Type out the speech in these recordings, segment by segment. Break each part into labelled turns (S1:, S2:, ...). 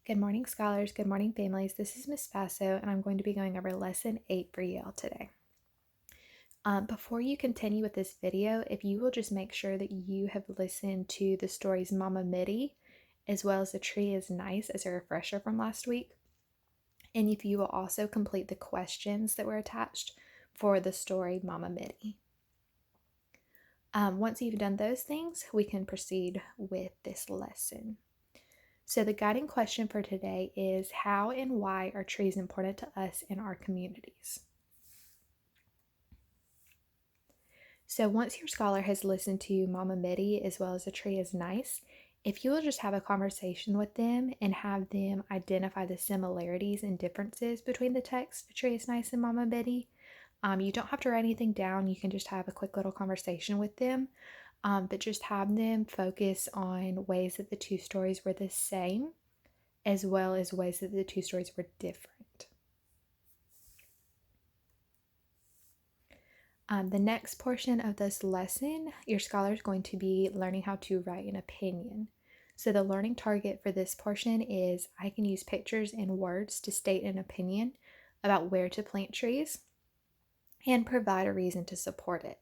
S1: Good morning, scholars. Good morning, families. This is Miss Faso, and I'm going to be going over Lesson 8 for y'all today. Before you continue with this video, if you will just make sure that you have listened to the stories Mama Mitty, as well as The Tree is Nice as a refresher from last week, and if you will also complete the questions that were attached for the story Mama Mitty. Once you've done those things, we can proceed with this lesson. So the guiding question for today is, how and why are trees important to us in our communities? So once your scholar has listened to Mama Mitty as well as The Tree is Nice, if you will just have a conversation with them and have them identify the similarities and differences between the text The Tree is Nice and Mama Mitty, you don't have to write anything down. You can just have a quick little conversation with them. But just have them focus on ways that the two stories were the same, as well as ways that the two stories were different. The next portion of this lesson, your scholar is going to be learning how to write an opinion. So the learning target for this portion is I can use pictures and words to state an opinion about where to plant trees and provide a reason to support it.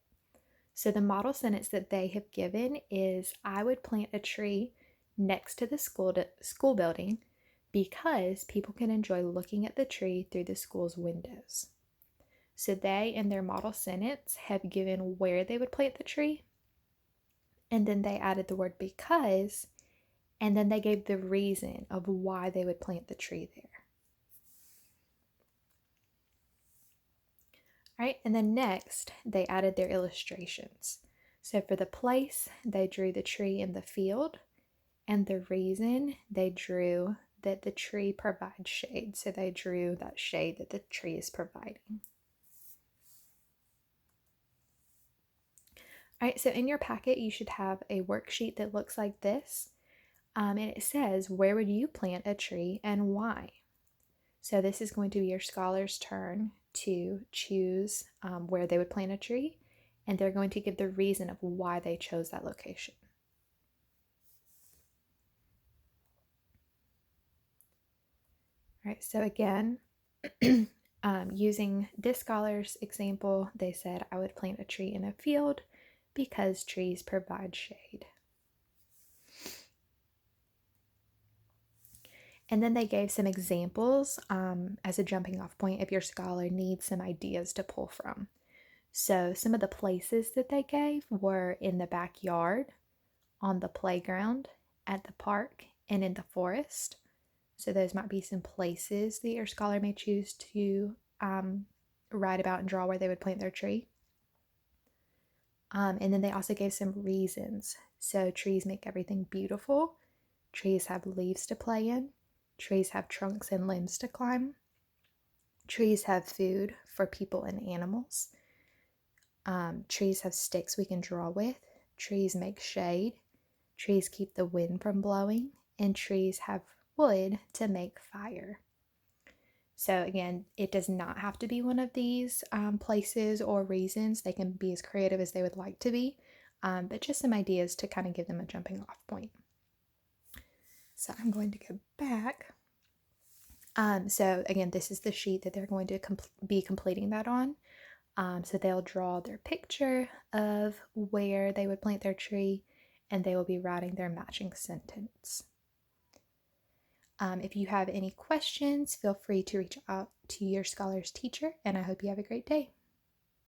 S1: So the model sentence that they have given is, I would plant a tree next to the school building because people can enjoy looking at the tree through the school's windows. So they, in their model sentence, have given where they would plant the tree, and then they added the word because, and then they gave the reason of why they would plant the tree there. All right, and then next, they added their illustrations. So for the place, they drew the tree in the field, and the reason, they drew that the tree provides shade. So they drew that shade that the tree is providing. All right, so in your packet, you should have a worksheet that looks like this. And it says, where would you plant a tree and why? So this is going to be your scholar's turn to choose where they would plant a tree, and they're going to give the reason of why they chose that location. All right, so again, using this scholar's example, they said, I would plant a tree in a field because trees provide shade. And then they gave some examples as a jumping off point if your scholar needs some ideas to pull from. So some of the places that they gave were in the backyard, on the playground, at the park, and in the forest. So those might be some places that your scholar may choose to write about and draw where they would plant their tree. And then they also gave some reasons. So trees make everything beautiful. Trees have leaves to play in. Trees have trunks and limbs to climb. Trees have food for people and animals. Trees have sticks we can draw with. Trees make shade. Trees keep the wind from blowing. And trees have wood to make fire. So again, it does not have to be one of these places or reasons. They can be as creative as they would like to be, but just some ideas to kind of give them a jumping off point. So I'm going to go back. So again, this is the sheet that they're going to be completing that on. So they'll draw their picture of where they would plant their tree, and they will be writing their matching sentence. If you have any questions, feel free to reach out to your scholar's teacher, and I hope you have a great day.